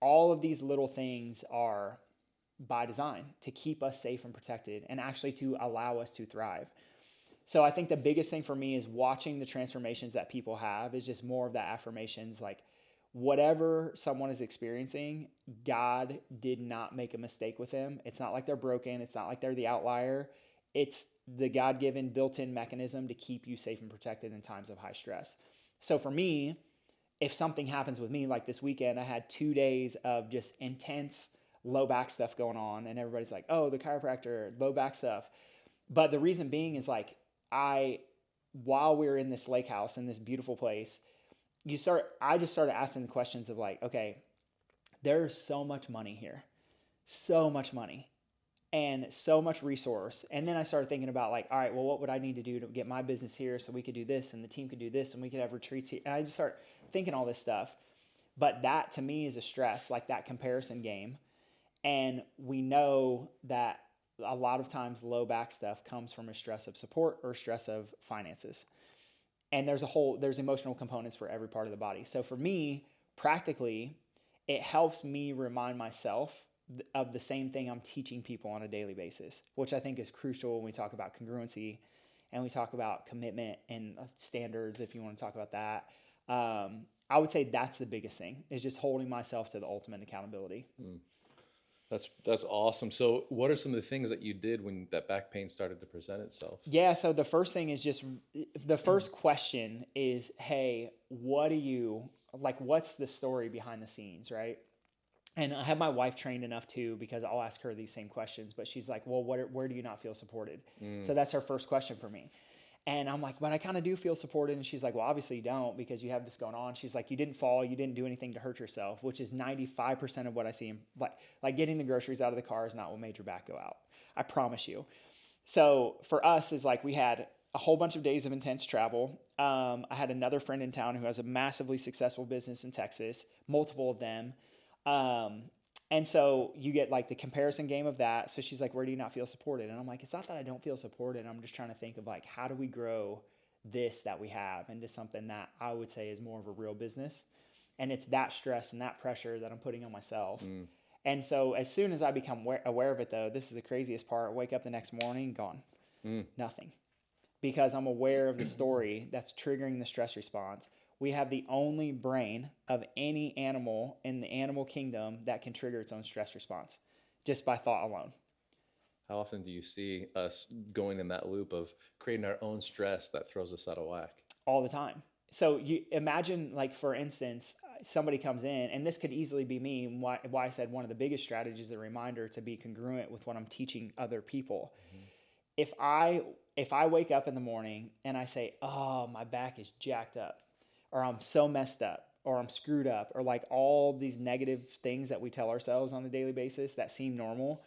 all of these little things are by design to keep us safe and protected and actually to allow us to thrive. So I think the biggest thing for me is watching the transformations that people have is just more of that affirmations, like whatever someone is experiencing, God did not make a mistake with them. It's not like they're broken. It's not like they're the outlier. It's the God-given built-in mechanism to keep you safe and protected in times of high stress. So for me, if something happens with me, like this weekend, I had 2 days of just intense low back stuff going on. And everybody's like, oh, the chiropractor, low back stuff. But the reason being is like, while we were in this lake house in this beautiful place, I just started asking the questions of like, okay, there's so much money here, so much money and so much resource. And then I started thinking about like, all right, well, what would I need to do to get my business here so we could do this and the team could do this and we could have retreats here. And I just start thinking all this stuff. But that to me is a stress, like that comparison game. And we know that a lot of times low back stuff comes from a stress of support or stress of finances. And there's emotional components for every part of the body. So for me, practically, it helps me remind myself of the same thing I'm teaching people on a daily basis, which I think is crucial when we talk about congruency and we talk about commitment and standards, if you want to talk about that. I would say that's the biggest thing, is just holding myself to the ultimate accountability. That's awesome. So what are some of the things that you did when that back pain started to present itself? Yeah, so the first thing is just, the first question is, hey, what's the story behind the scenes, right? And I have my wife trained enough too, because I'll ask her these same questions, but she's like, well, where do you not feel supported? So that's her first question for me. And I'm like, but I kind of do feel supported. And she's like, well, obviously you don't, because you have this going on. She's like, you didn't fall. You didn't do anything to hurt yourself, which is 95% of what I see. Like getting the groceries out of the car is not what made your back go out. I promise you. So for us is like, we had a whole bunch of days of intense travel. I had another friend in town who has a massively successful business in Texas, multiple of them. And so you get like the comparison game of that. So she's like, where do you not feel supported? And I'm like, it's not that I don't feel supported. I'm just trying to think of like, how do we grow this that we have into something that I would say is more of a real business? And it's that stress and that pressure that I'm putting on myself. And so as soon as I become aware of it though, this is the craziest part. I wake up the next morning, gone, nothing, because I'm aware of the story that's triggering the stress response. We have the only brain of any animal in the animal kingdom that can trigger its own stress response just by thought alone. How often do you see us going in that loop of creating our own stress that throws us out of whack? All the time. So you imagine, like, for instance, somebody comes in, and this could easily be me, why I said one of the biggest strategies is a reminder to be congruent with what I'm teaching other people. If I wake up in the morning and I say, oh, my back is jacked up, or I'm so messed up, or I'm screwed up, or like all these negative things that we tell ourselves on a daily basis that seem normal,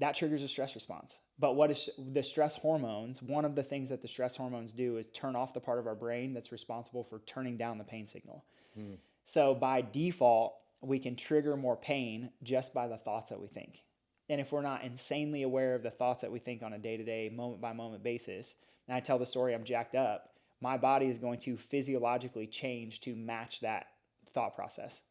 that triggers a stress response. But what is the stress hormones? One of the things that the stress hormones do is turn off the part of our brain that's responsible for turning down the pain signal. So by default, we can trigger more pain just by the thoughts that we think. And if we're not insanely aware of the thoughts that we think on a day-to-day, moment-by-moment basis, and I tell the story I'm jacked up, my body is going to physiologically change to match that thought process.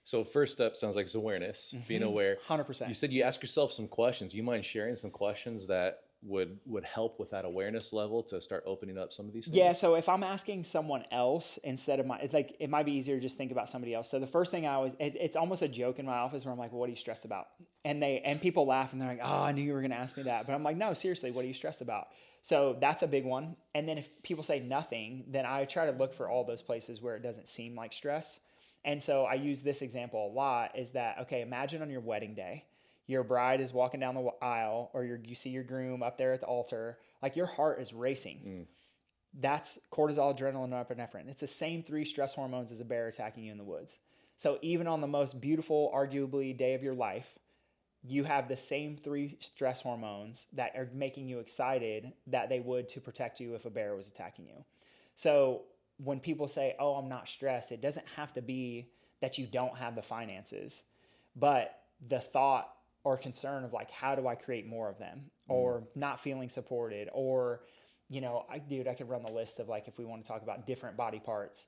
So first step sounds like it's awareness, being aware. 100%. You said you ask yourself some questions. You mind sharing some questions that would help with that awareness level to start opening up some of these things? Yeah, so if I'm asking someone else instead of it might be easier to just think about somebody else. So the first thing it's almost a joke in my office where I'm like, well, what are you stressed about? And people laugh and they're like, oh, I knew you were going to ask me that. But I'm like, no, seriously, what are you stressed about? So that's a big one. And then if people say nothing, then I try to look for all those places where it doesn't seem like stress. And so I use this example a lot is that, okay, imagine on your wedding day, your bride is walking down the aisle, or you see your groom up there at the altar, like your heart is racing. That's cortisol, adrenaline, norepinephrine. It's the same 3 stress hormones as a bear attacking you in the woods. So even on the most beautiful, arguably, day of your life, you have the same 3 stress hormones that are making you excited that they would to protect you if a bear was attacking you. So when people say, oh, I'm not stressed, it doesn't have to be that you don't have the finances, but the thought or concern of like, how do I create more of them, or not feeling supported, or, you know, I could run the list of like, if we want to talk about different body parts,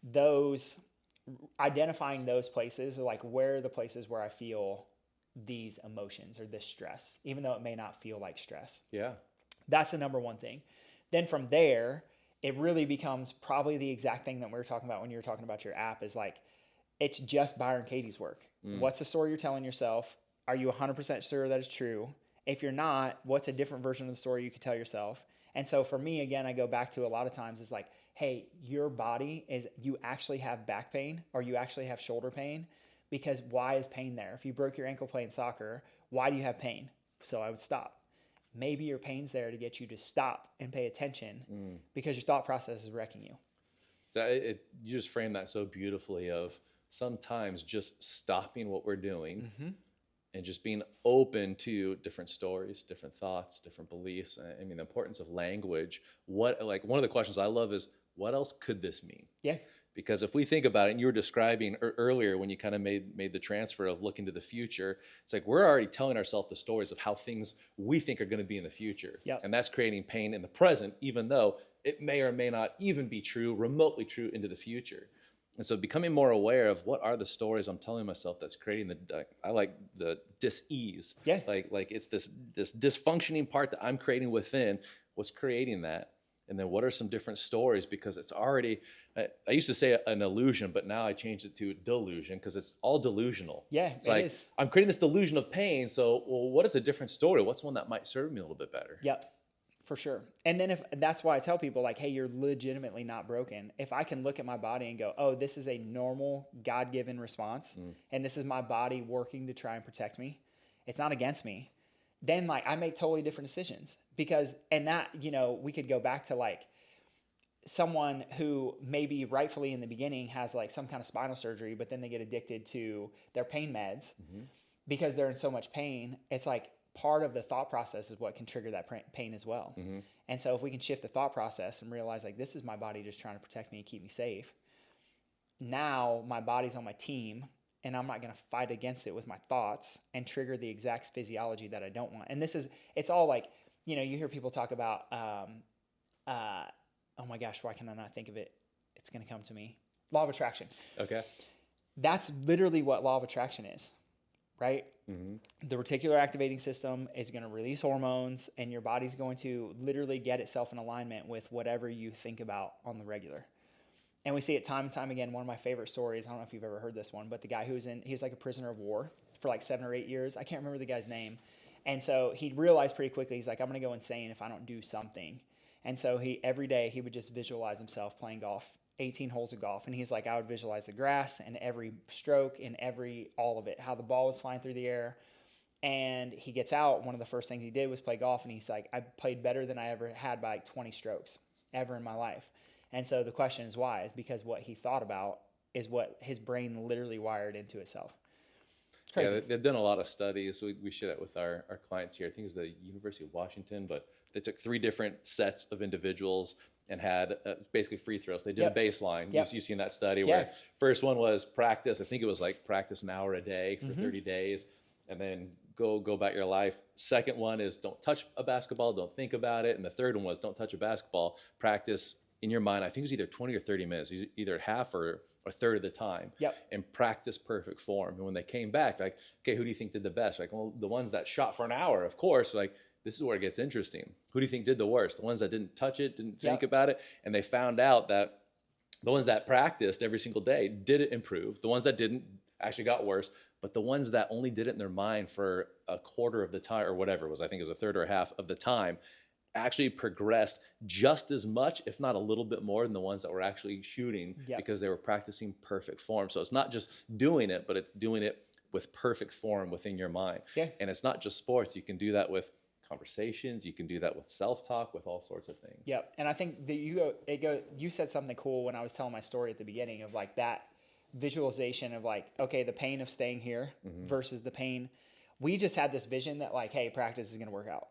those identifying those places are like, where are the places where I feel these emotions or this stress, even though it may not feel like stress. Yeah. That's the number one thing. Then from there, it really becomes probably the exact thing that we were talking about when you were talking about your app is like, it's just Byron Katie's work. What's the story you're telling yourself? Are you 100% sure that it's true? If you're not, what's a different version of the story you could tell yourself? And so for me, again, I go back to a lot of times is like, hey, your body is, you actually have back pain or you actually have shoulder pain, because why is pain there? If you broke your ankle playing soccer, why do you have pain? So I would stop. Maybe your pain's there to get you to stop and pay attention because your thought process is wrecking you. So you just framed that so beautifully of sometimes just stopping what we're doing and just being open to different stories, different thoughts, different beliefs. I mean, the importance of language. One of the questions I love is, what else could this mean? Yeah. Because if we think about it, and you were describing earlier when you kind of made the transfer of looking to the future, it's like we're already telling ourselves the stories of how things we think are going to be in the future. Yep. And that's creating pain in the present, even though it may or may not even be true, remotely true into the future. And so becoming more aware of what are the stories I'm telling myself that's creating I like the dis-ease. Yeah. Like it's this dysfunctioning part that I'm creating within. What's creating that? And then what are some different stories? Because it's already, I used to say an illusion, but now I changed it to delusion because it's all delusional. Yeah, it's like, is. I'm creating this delusion of pain. So, well, what is a different story? What's one that might serve me a little bit better? Yep, for sure. And then that's why I tell people like, hey, you're legitimately not broken. If I can look at my body and go, oh, this is a normal God-given response, and this is my body working to try and protect me, it's not against me, then like I make totally different decisions and that, you know, we could go back to like someone who maybe rightfully in the beginning has like some kind of spinal surgery, but then they get addicted to their pain meds because they're in so much pain. It's like part of the thought process is what can trigger that pain as well. And so if we can shift the thought process and realize like, this is my body just trying to protect me and keep me safe. Now my body's on my team, and I'm not going to fight against it with my thoughts and trigger the exact physiology that I don't want. And it's all like, you know, you hear people talk about, oh my gosh, why can I not think of it? It's going to come to me. Law of attraction. Okay. That's literally what law of attraction is, right? The reticular activating system is going to release hormones, and your body's going to literally get itself in alignment with whatever you think about on the regular. And we see it time and time again. One of my favorite stories, I don't know if you've ever heard this one, but the guy he was like a prisoner of war for like 7 or 8 years. I can't remember the guy's name. And so he realized pretty quickly, he's like, I'm going to go insane if I don't do something. And so every day he would just visualize himself playing golf, 18 holes of golf. And he's like, I would visualize the grass and every stroke and all of it, how the ball was flying through the air. And he gets out. One of the first things he did was play golf. And he's like, I played better than I ever had by like 20 strokes ever in my life. And so the question is why? Is because what he thought about is what his brain literally wired into itself. It's crazy. Yeah, they've done a lot of studies. We share that with our clients here. I think it's the University of Washington, but they took 3 different sets of individuals and had basically free throws. They did a baseline. You've seen that study where first one was practice. I think it was like practice an hour a day for 30 days and then go about your life. Second one is don't touch a basketball, don't think about it. And the third one was don't touch a basketball, practice in your mind. I think it was either 20 or 30 minutes, either half or a third of the time, and practice perfect form. And when they came back, like, okay, who do you think did the best? Like, well, the ones that shot for an hour, of course, like, this is where it gets interesting. Who do you think did the worst? The ones that didn't touch it, didn't think about it. And they found out that the ones that practiced every single day did improve. The ones that didn't actually got worse. But the ones that only did it in their mind for a quarter of the time, or whatever it was, I think it was a third or a half of the time, actually progressed just as much, if not a little bit more than the ones that were actually shooting because they were practicing perfect form. So it's not just doing it, but it's doing it with perfect form within your mind. Yeah. And it's not just sports. You can do that with conversations. You can do that with self-talk, with all sorts of things. Yep. And I think that you said something cool when I was telling my story at the beginning of like that visualization of like, okay, the pain of staying here versus the pain. We just had this vision that like, hey, practice is going to work out.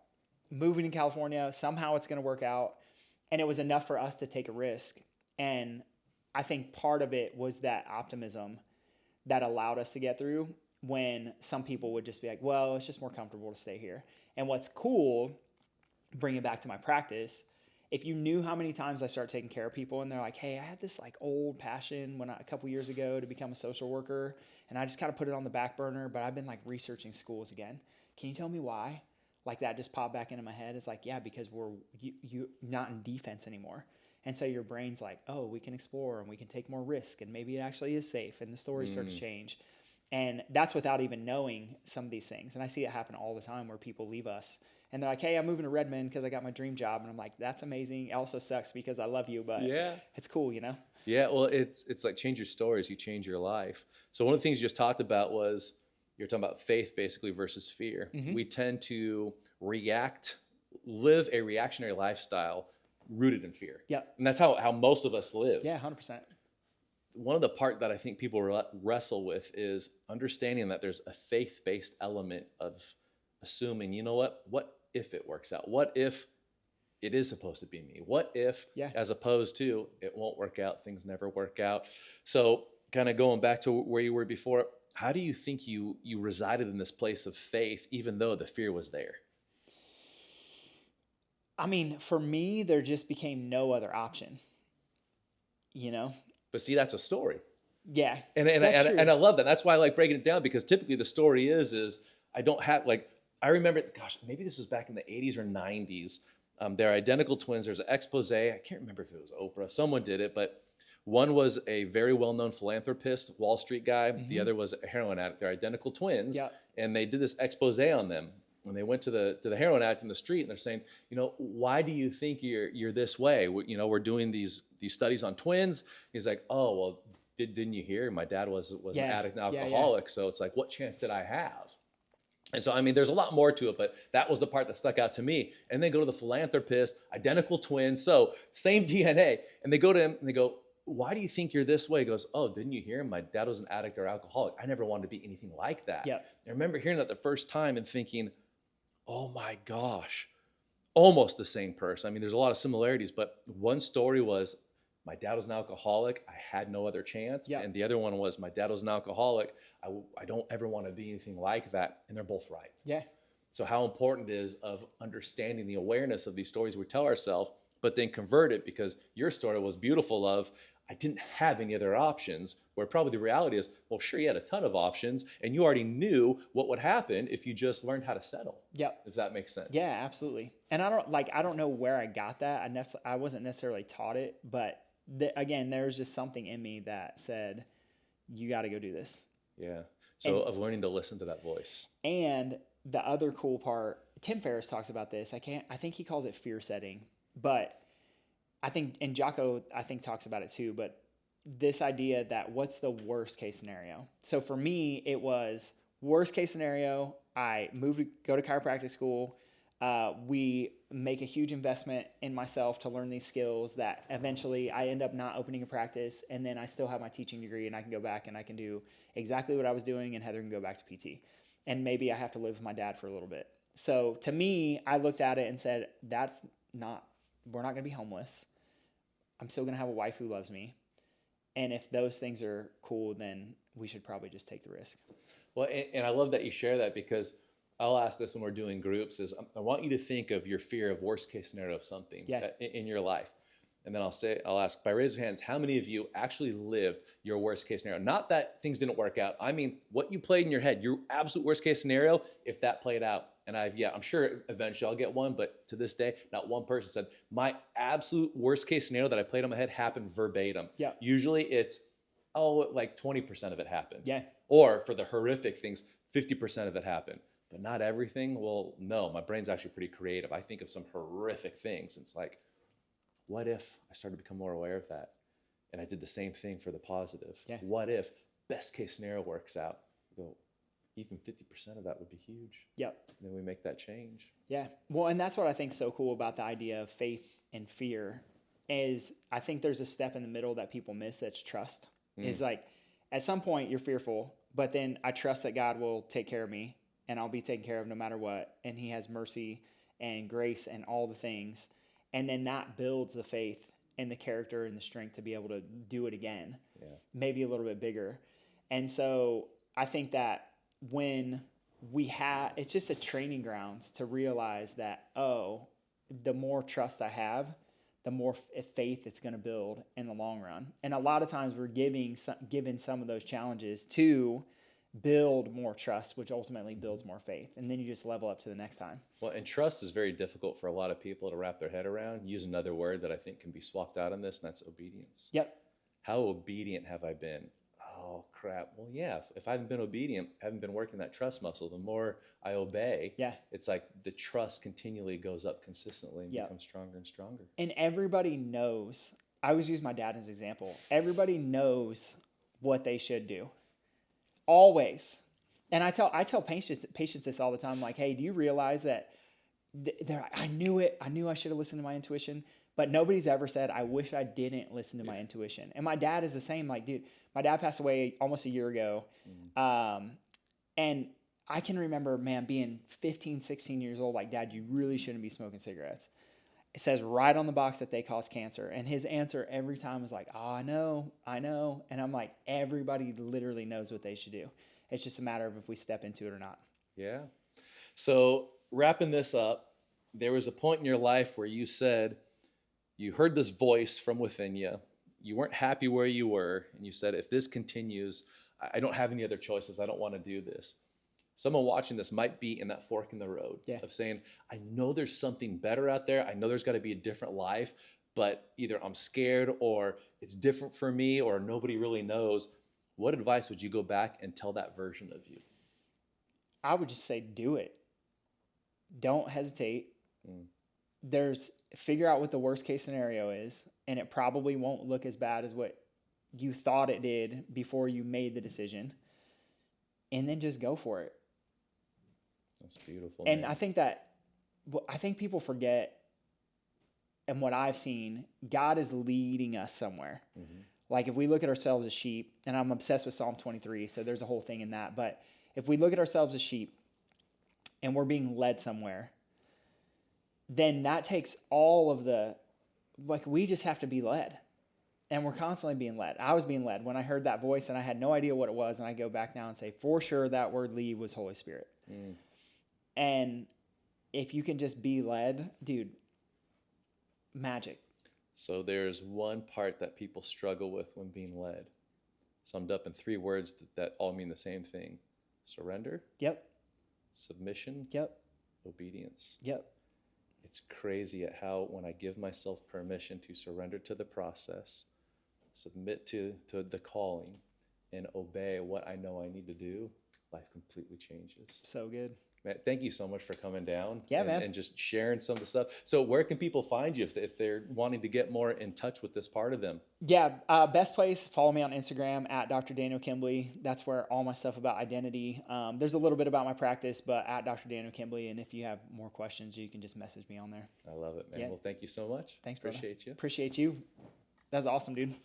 Moving to California, somehow it's going to work out. And it was enough for us to take a risk. And I think part of it was that optimism that allowed us to get through when some people would just be like, well, it's just more comfortable to stay here. And what's cool, bring it back to my practice, if you knew how many times I start taking care of people and they're like, hey, I had this like old passion a couple years ago to become a social worker, and I just kind of put it on the back burner, but I've been like researching schools again. Can you tell me why? Like that just popped back into my head. It's like, yeah, because you're not in defense anymore. And so your brain's like, oh, we can explore and we can take more risk and maybe it actually is safe, and the stories start to change. And that's without even knowing some of these things. And I see it happen all the time where people leave us and they're like, hey, I'm moving to Redmond because I got my dream job. And I'm like, that's amazing. It also sucks because I love you, but it's cool, you know? Yeah, well, it's like change your stories, you change your life. So one of the things you just talked about was you're talking about faith basically versus fear. We tend to live a reactionary lifestyle rooted in fear. Yep. And that's how most of us live. Yeah, 100%. One of the part that I think people wrestle with is understanding that there's a faith-based element of assuming, you know what if it works out? What if it is supposed to be me? What if, as opposed to, it won't work out, things never work out? So kind of going back to where you were before, how do you think you resided in this place of faith, even though the fear was there? I mean, for me, there just became no other option, you know? But see, that's a story. Yeah. And I love that. That's why I like breaking it down, because typically the story is I don't have, like, I remember, gosh, maybe this was back in the 80s or 90s. They're identical twins. There's an expose. I can't remember if it was Oprah. Someone did it, but one was a very well-known philanthropist, Wall Street guy. The other was a heroin addict. They're identical twins. And they did this expose on them. And they went to the heroin addict in the street, and they're saying, you know, why do you think you're this way? We're doing these studies on twins. He's like, oh, well, didn't you hear? My dad was an addict and alcoholic. So it's like, what chance did I have? And so, I mean, there's a lot more to it, but that was the part that stuck out to me. And they go to the philanthropist, identical twins, so same DNA. And they go to him and they go, why do you think you're this way? He goes, oh, didn't you hear? My dad was an addict or alcoholic. I never wanted to be anything like that. I remember hearing that the first time and thinking, oh my gosh, almost the same person. I mean, there's a lot of similarities, but one story was my dad was an alcoholic. I had no other chance. And the other one was my dad was an alcoholic. I don't ever want to be anything like that. And they're both right. So how important it is of understanding the awareness of these stories we tell ourselves, but then convert it, because your story was beautiful of, I didn't have any other options, where probably the reality is, well, sure, you had a ton of options and you already knew what would happen if you just learned how to settle. If that makes sense. Yeah, absolutely. And I don't know where I got that. I wasn't necessarily taught it, but again, there's just something in me that said, you got to go do this. So of learning to listen to that voice. And the other cool part, Tim Ferriss talks about this. I think he calls it fear setting, but I think, and Jocko, I think, talks about it too, but this idea that what's the worst case scenario? So for me, it was worst case scenario. I go to chiropractic school. We make a huge investment in myself to learn these skills that eventually I end up not opening a practice, and then I still have my teaching degree and I can go back and I can do exactly what I was doing, and Heather can go back to PT. And maybe I have to live with my dad for a little bit. So to me, I looked at it and said, we're not going to be homeless. I'm still going to have a wife who loves me. And if those things are cool, then we should probably just take the risk. Well, and I love that you share that, because I'll ask this when we're doing groups is, I want you to think of your fear of worst case scenario of something in your life. And then I'll ask, by raise of hands, how many of you actually lived your worst case scenario? Not that things didn't work out. I mean, what you played in your head, your absolute worst case scenario, if that played out. And I'm sure eventually I'll get one, but to this day, not one person said, my absolute worst case scenario that I played on my head happened verbatim. Usually it's, like 20% of it happened. Or for the horrific things, 50% of it happened. but not everything. Well, no, my brain's actually pretty creative. I think of some horrific things. It's like, what if I started to become more aware of that? And I did the same thing for the positive. Yeah. What if best case scenario works out? Go, even 50% of that would be huge. Yep. And then we make that change. Yeah. Well, and that's what I think is so cool about the idea of faith and fear is I think there's a step in the middle that people miss. That's trust. Is like at some point you're fearful, but then I trust that God will take care of me and I'll be taken care of no matter what. And he has mercy and grace and all the things. And then that builds the faith and the character and the strength to be able to do it again, maybe a little bit bigger. And so I think that when it's just a training grounds to realize that, oh, the more trust I have, the more faith it's going to build in the long run. And a lot of times we're given some of those challenges to build more trust, which ultimately builds more faith. And then you just level up to the next time. Well, and trust is very difficult for a lot of people to wrap their head around. Use another word that I think can be swapped out in this, and that's obedience. Yep. How obedient have I been? Oh, crap. Well, yeah, if I haven't been obedient, haven't been working that trust muscle, the more I obey, it's like the trust continually goes up consistently and becomes stronger and stronger. And everybody knows, I always use my dad as an example, everybody knows what they should do. Always. And I tell patients this all the time, like, hey, do you realize that I knew it. I knew I should have listened to my intuition, but nobody's ever said, I wish I didn't listen to my intuition. And my dad is the same. Like, dude, my dad passed away almost a year ago. And I can remember, man, being 15, 16 years old, like, Dad, you really shouldn't be smoking cigarettes. It says right on the box that they cause cancer. And his answer every time was like, oh, I know. And I'm like, everybody literally knows what they should do. It's just a matter of if we step into it or not. Yeah. So wrapping this up, there was a point in your life where you said, you heard this voice from within you. You weren't happy where you were. And you said, if this continues, I don't have any other choices. I don't want to do this. Someone watching this might be in that fork in the road of saying, I know there's something better out there. I know there's got to be a different life, but either I'm scared or it's different for me or nobody really knows. What advice would you go back and tell that version of you? I would just say, do it. Don't hesitate. Figure out what the worst case scenario is, and it probably won't look as bad as what you thought it did before you made the decision. And then just go for it. That's beautiful. And man. I think people forget, and what I've seen, God is leading us somewhere. Like if we look at ourselves as sheep, and I'm obsessed with Psalm 23, so there's a whole thing in that. But if we look at ourselves as sheep and we're being led somewhere, then that takes all of we just have to be led. And we're constantly being led. I was being led when I heard that voice and I had no idea what it was. And I go back now and say, for sure, that word lead was Holy Spirit. And if you can just be led, dude, magic. So there's one part that people struggle with when being led. Summed up in 3 words that all mean the same thing. Surrender. Yep. Submission. Yep. Obedience. Yep. It's crazy at how when I give myself permission to surrender to the process, submit to the calling, and obey what I know I need to do, life completely changes. So good. Man, thank you so much for coming down and just sharing some of the stuff. So where can people find you if they're wanting to get more in touch with this part of them? Yeah, best place, follow me on Instagram at Dr. Daniel Kimbley. That's where all my stuff about identity. There's a little bit about my practice, but at Dr. Daniel Kimbley. And if you have more questions, you can just message me on there. I love it, man. Well, thank you so much. Thanks, brother. Appreciate you. Appreciate you. That was awesome, dude.